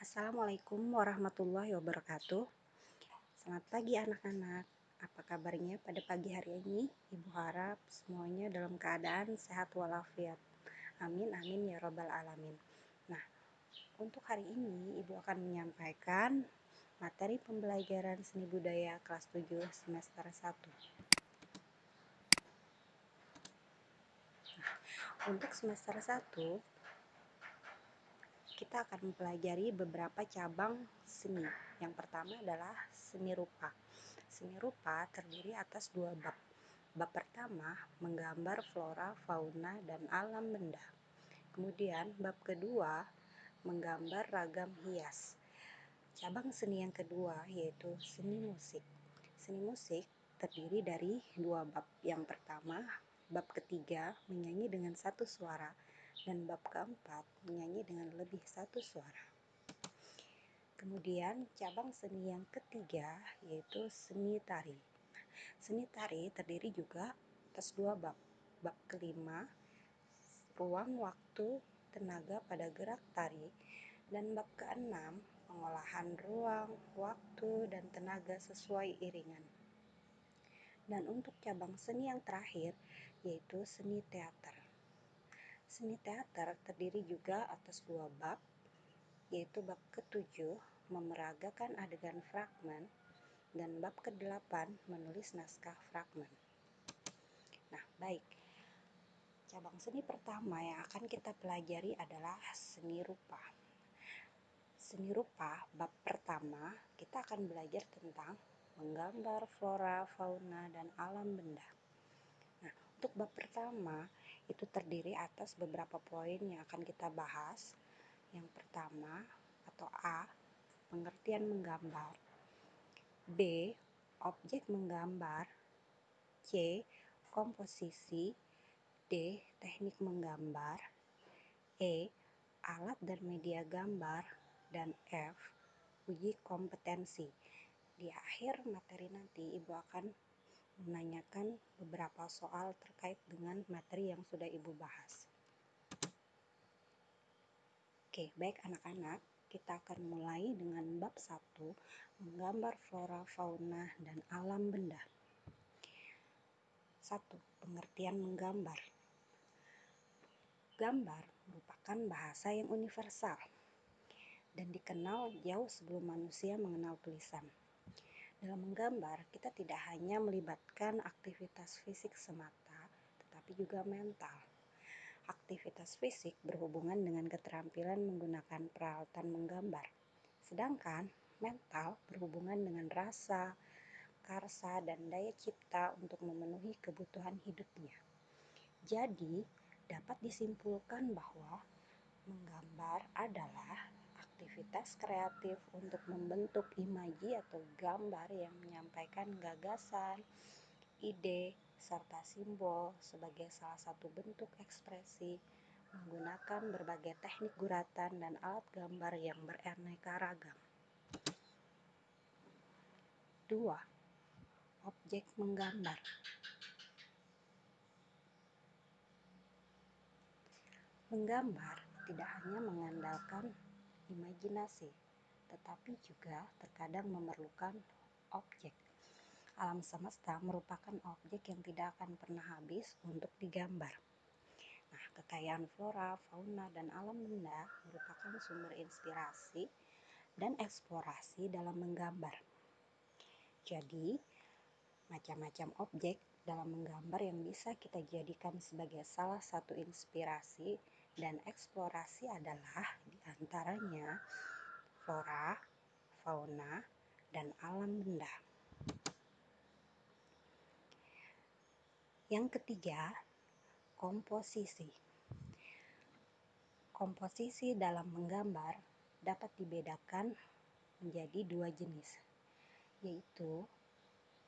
Assalamualaikum warahmatullahi wabarakatuh. Selamat pagi anak-anak. Apa kabarnya pada pagi hari ini? Ibu harap semuanya dalam keadaan sehat walafiat. Amin amin ya robbal alamin. Nah, untuk hari ini Ibu akan menyampaikan materi pembelajaran seni budaya kelas 7 semester 1. Untuk semester 1 kita akan mempelajari beberapa cabang seni. Yang pertama adalah seni rupa. Seni rupa terdiri atas dua bab. Bab pertama menggambar flora, fauna, dan alam benda. Kemudian bab kedua menggambar ragam hias. Cabang seni yang kedua yaitu seni musik. Seni musik terdiri dari dua bab. Yang pertama, bab ketiga menyanyi dengan satu suara, dan bab keempat menyanyi dengan lebih satu suara. Kemudian cabang seni yang ketiga yaitu seni tari. Seni tari terdiri juga atas dua bab. Bab kelima, ruang, waktu, tenaga pada gerak tari, dan bab keenam, pengolahan ruang, waktu, dan tenaga sesuai iringan. Dan untuk cabang seni yang terakhir yaitu seni teater. Seni teater terdiri juga atas dua bab, yaitu bab ke-7 memeragakan adegan fragmen dan bab ke-8 menulis naskah fragmen. Nah, baik. Cabang seni pertama yang akan kita pelajari adalah seni rupa. Seni rupa bab pertama kita akan belajar tentang menggambar flora, fauna, dan alam benda. Nah, untuk bab pertama itu terdiri atas beberapa poin yang akan kita bahas. Yang pertama atau A, pengertian menggambar. B, objek menggambar. C, komposisi. D, teknik menggambar. E, alat dan media gambar. Dan F, uji kompetensi. Di akhir materi nanti Ibu akan menanyakan beberapa soal terkait dengan materi yang sudah Ibu bahas. Oke, baik anak-anak, kita akan mulai dengan bab 1, menggambar flora, fauna, dan alam benda. 1. Pengertian menggambar. Gambar merupakan bahasa yang universal dan dikenal jauh sebelum manusia mengenal tulisan. Dalam menggambar, kita tidak hanya melibatkan aktivitas fisik semata, tetapi juga mental. Aktivitas fisik berhubungan dengan keterampilan menggunakan peralatan menggambar, sedangkan mental berhubungan dengan rasa, karsa, dan daya cipta untuk memenuhi kebutuhan hidupnya. Jadi, dapat disimpulkan bahwa menggambar adalah aktivitas kreatif untuk membentuk imaji atau gambar yang menyampaikan gagasan, ide, serta simbol sebagai salah satu bentuk ekspresi menggunakan berbagai teknik guratan dan alat gambar yang beraneka ragam. 2. Objek menggambar. Menggambar tidak hanya mengandalkan imajinasi, tetapi juga terkadang memerlukan objek. Alam semesta merupakan objek yang tidak akan pernah habis untuk digambar. Nah, kekayaan flora, fauna, dan alam benda merupakan sumber inspirasi dan eksplorasi dalam menggambar. Jadi, macam-macam objek dalam menggambar yang bisa kita jadikan sebagai salah satu inspirasi dan eksplorasi adalah diantaranya flora, fauna, dan alam benda. Yang ketiga, komposisi. Komposisi dalam menggambar dapat dibedakan menjadi dua jenis, yaitu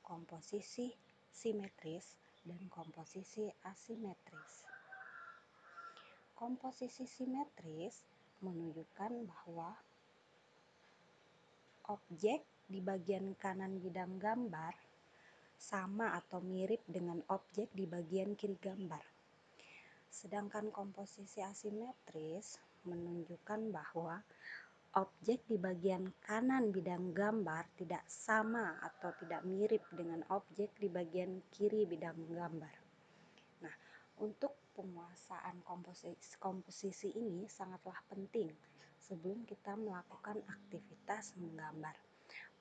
komposisi simetris dan komposisi asimetris. Komposisi simetris menunjukkan bahwa objek di bagian kanan bidang gambar sama atau mirip dengan objek di bagian kiri gambar. Sedangkan komposisi asimetris menunjukkan bahwa objek di bagian kanan bidang gambar tidak sama atau tidak mirip dengan objek di bagian kiri bidang gambar. Nah, untuk penguasaan komposisi ini sangatlah penting sebelum kita melakukan aktivitas menggambar.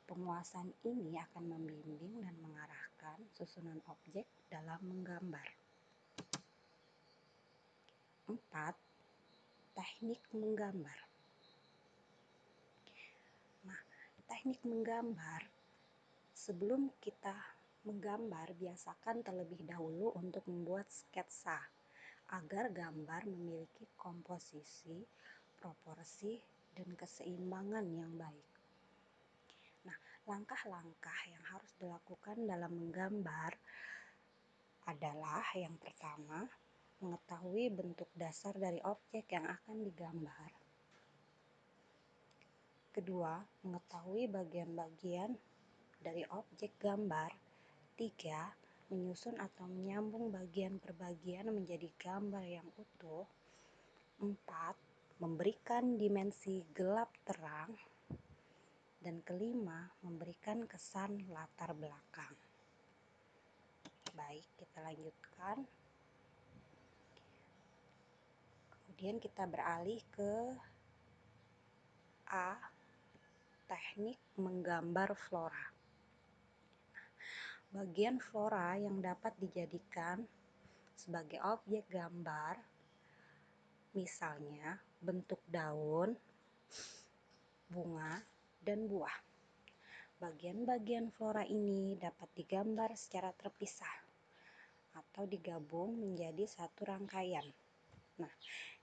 Penguasaan ini akan membimbing dan mengarahkan susunan objek dalam menggambar. 4. Teknik menggambar. Nah, teknik menggambar, sebelum kita menggambar, biasakan terlebih dahulu untuk membuat sketsa agar gambar memiliki komposisi, proporsi, dan keseimbangan yang baik. Nah, langkah-langkah yang harus dilakukan dalam menggambar adalah yang pertama, mengetahui bentuk dasar dari objek yang akan digambar. Kedua, mengetahui bagian-bagian dari objek gambar. 3. Menyusun atau menyambung bagian per bagian menjadi gambar yang utuh. 4. Memberikan dimensi gelap terang. Dan kelima, memberikan kesan latar belakang. Baik, kita lanjutkan. Kemudian kita beralih ke A. Teknik menggambar flora. Bagian flora yang dapat dijadikan sebagai objek gambar, misalnya bentuk daun, bunga, dan buah. Bagian-bagian flora ini dapat digambar secara terpisah atau digabung menjadi satu rangkaian. Nah,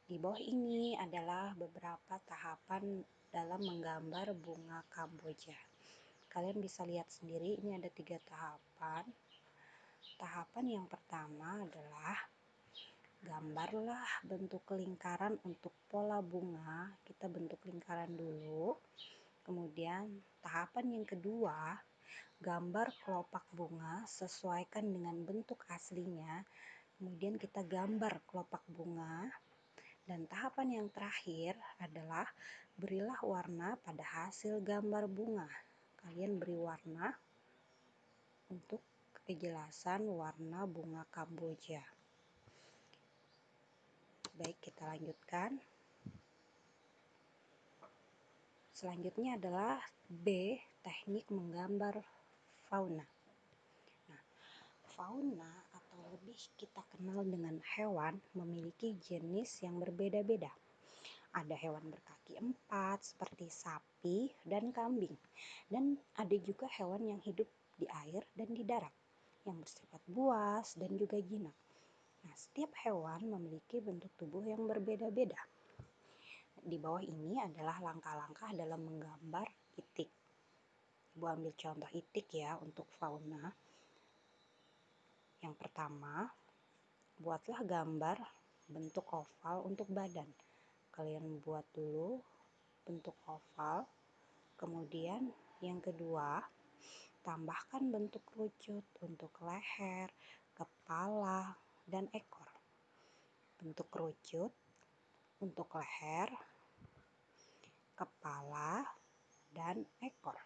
di bawah ini adalah beberapa tahapan dalam menggambar bunga Kamboja. Kalian bisa lihat sendiri, ini ada 3 tahapan. Tahapan yang pertama adalah gambarlah bentuk lingkaran untuk pola bunga. Kita bentuk lingkaran dulu. Kemudian tahapan yang kedua, gambar kelopak bunga sesuaikan dengan bentuk aslinya. Kemudian kita gambar kelopak bunga. Dan tahapan yang terakhir adalah berilah warna pada hasil gambar bunga. Kalian beri warna untuk kejelasan warna bunga Kamboja. Baik, kita lanjutkan. Selanjutnya adalah B. Teknik menggambar fauna. Nah, fauna atau lebih kita kenal dengan hewan memiliki jenis yang berbeda-beda. Ada hewan berkaki 4 seperti sapi dan kambing. Dan ada juga hewan yang hidup di air dan di darat, yang bersifat buas dan juga jinak. Nah, setiap hewan memiliki bentuk tubuh yang berbeda-beda. Di bawah ini adalah langkah-langkah dalam menggambar itik. Ibu ambil contoh itik ya untuk fauna. Yang pertama, buatlah gambar bentuk oval untuk badan. Kalian buat dulu bentuk oval. Kemudian yang kedua, tambahkan bentuk kerucut untuk leher, kepala, dan ekor. Bentuk kerucut untuk leher, kepala, dan ekor.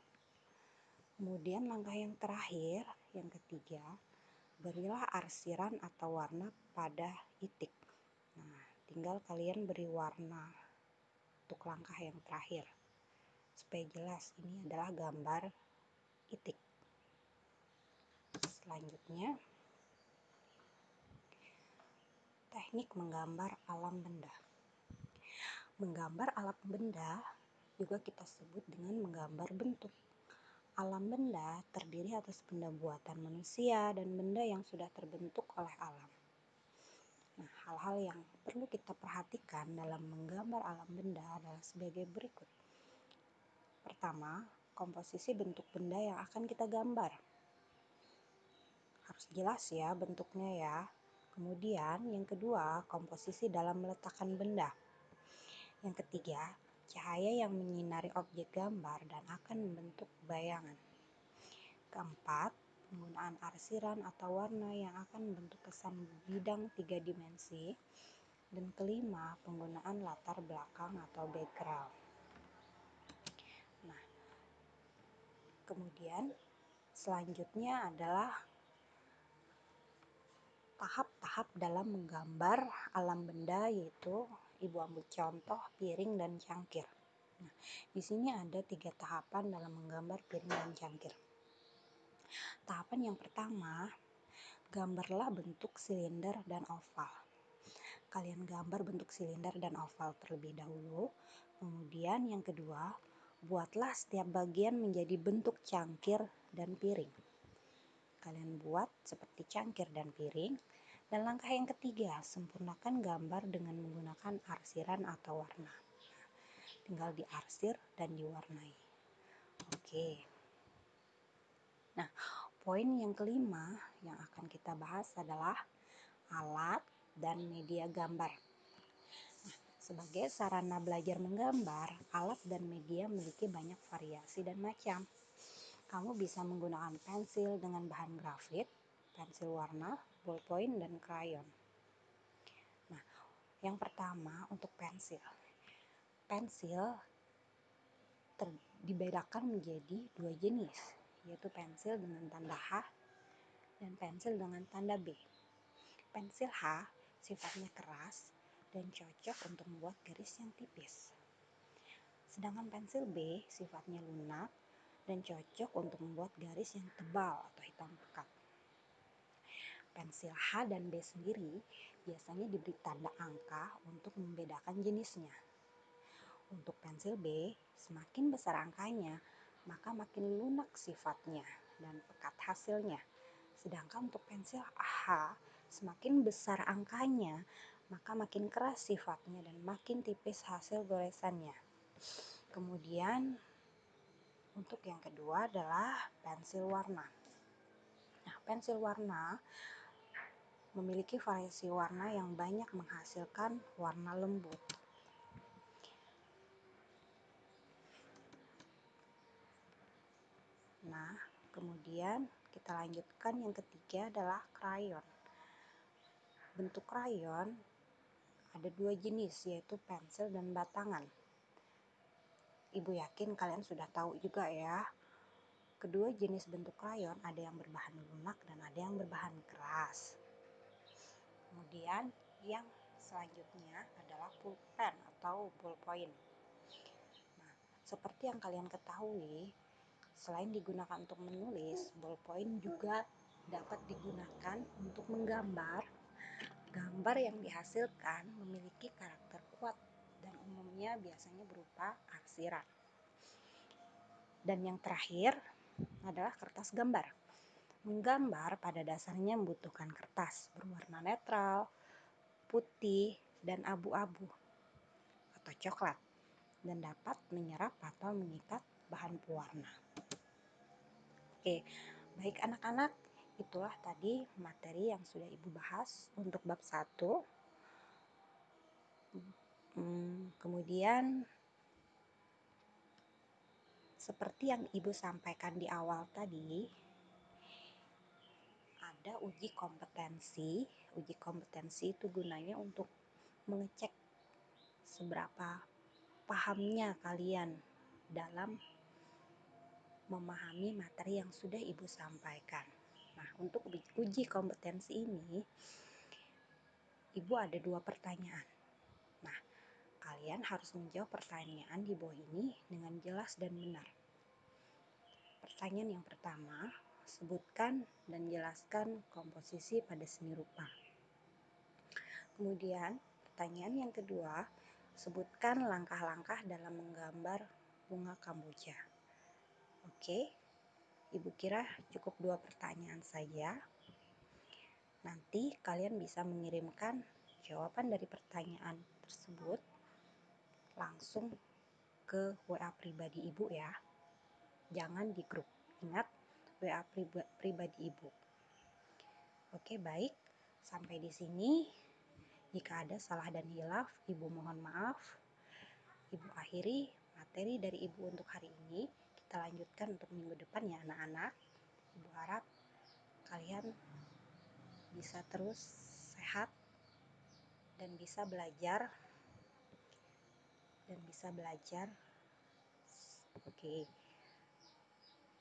Kemudian langkah yang terakhir, yang ketiga, berilah arsiran atau warna pada itik. Nah, tinggal kalian beri warna untuk langkah yang terakhir. Supaya jelas ini adalah gambar itik. Selanjutnya, teknik menggambar alam benda. Menggambar alam benda juga kita sebut dengan menggambar bentuk. Alam benda terdiri atas benda buatan manusia dan benda yang sudah terbentuk oleh alam. Nah, hal-hal yang perlu kita perhatikan dalam menggambar alam benda adalah sebagai berikut. Pertama, komposisi bentuk benda yang akan kita gambar. Harus jelas ya bentuknya ya. Kemudian yang kedua, komposisi dalam meletakkan benda. Yang ketiga, cahaya yang menyinari objek gambar dan akan membentuk bayangan. Keempat, penggunaan arsiran atau warna yang akan membentuk kesan bidang 3 dimensi. Dan kelima, penggunaan latar belakang atau background. Kemudian selanjutnya adalah tahap-tahap dalam menggambar alam benda, yaitu Ibu ambil contoh piring dan cangkir. Nah, di sini ada 3 tahapan dalam menggambar piring dan cangkir. Tahapan yang pertama, gambarlah bentuk silinder dan oval. Kalian gambar bentuk silinder dan oval terlebih dahulu. Kemudian yang kedua, buatlah setiap bagian menjadi bentuk cangkir dan piring. Kalian buat seperti cangkir dan piring. Dan langkah yang ketiga, sempurnakan gambar dengan menggunakan arsiran atau warna. Tinggal diarsir dan diwarnai. Oke. Nah, poin yang kelima yang akan kita bahas adalah alat dan media gambar. Nah, sebagai sarana belajar menggambar, alat dan media memiliki banyak variasi dan macam. Kamu bisa menggunakan pensil dengan bahan grafit, pensil warna, ballpoint, dan krayon. Nah, yang pertama untuk pensil. Pensil dibedakan menjadi 2 jenis, yaitu pensil dengan tanda H dan pensil dengan tanda B. Pensil H sifatnya keras dan cocok untuk membuat garis yang tipis. Sedangkan pensil B sifatnya lunak dan cocok untuk membuat garis yang tebal atau hitam pekat. Pensil H dan B sendiri biasanya diberi tanda angka untuk membedakan jenisnya. Untuk pensil B, semakin besar angkanya, maka makin lunak sifatnya dan pekat hasilnya. Sedangkan untuk pensil H, semakin besar angkanya, maka makin keras sifatnya dan makin tipis hasil goresannya. Kemudian untuk yang kedua adalah pensil warna. Nah, pensil warna memiliki variasi warna yang banyak menghasilkan warna lembut. Nah, kemudian kita lanjutkan yang ketiga adalah krayon. Bentuk krayon ada 2 jenis, yaitu pensil dan batangan. Ibu yakin kalian sudah tahu juga ya. Kedua jenis bentuk krayon ada yang berbahan lunak dan ada yang berbahan keras. Kemudian yang selanjutnya adalah pulpen atau ballpoint. Nah, seperti yang kalian ketahui, selain digunakan untuk menulis, ballpoint juga dapat digunakan untuk menggambar. Gambar yang dihasilkan memiliki karakter kuat dan umumnya biasanya berupa arsiran. Dan yang terakhir adalah kertas gambar. Menggambar pada dasarnya membutuhkan kertas berwarna netral, putih, dan abu-abu atau coklat, dan dapat menyerap atau mengikat bahan pewarna. Oke, baik anak-anak, itulah tadi materi yang sudah Ibu bahas untuk bab 1. Kemudian seperti yang Ibu sampaikan di awal tadi, ada uji kompetensi. Uji kompetensi itu gunanya untuk mengecek seberapa pahamnya kalian dalam memahami materi yang sudah Ibu sampaikan. Nah, untuk uji kompetensi ini, Ibu ada 2 pertanyaan. Nah, kalian harus menjawab pertanyaan di bawah ini dengan jelas dan benar. Pertanyaan yang pertama, sebutkan dan jelaskan komposisi pada seni rupa. Kemudian, pertanyaan yang kedua, sebutkan langkah-langkah dalam menggambar bunga kamboja. Oke, Ibu kira cukup 2 pertanyaan saja. Nanti kalian bisa mengirimkan jawaban dari pertanyaan tersebut langsung ke WA pribadi Ibu ya. Jangan di grup. Ingat, WA pribadi Ibu. Oke, baik. Sampai di sini. Jika ada salah dan hilaf, Ibu mohon maaf. Ibu akhiri materi dari Ibu untuk hari ini. Kita lanjutkan untuk minggu depan ya anak-anak. Ibu harap kalian bisa terus sehat dan bisa belajar Oke.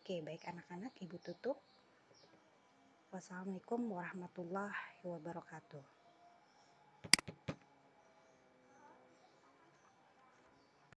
Oke, baik anak-anak, Ibu tutup. Wassalamualaikum warahmatullahi wabarakatuh.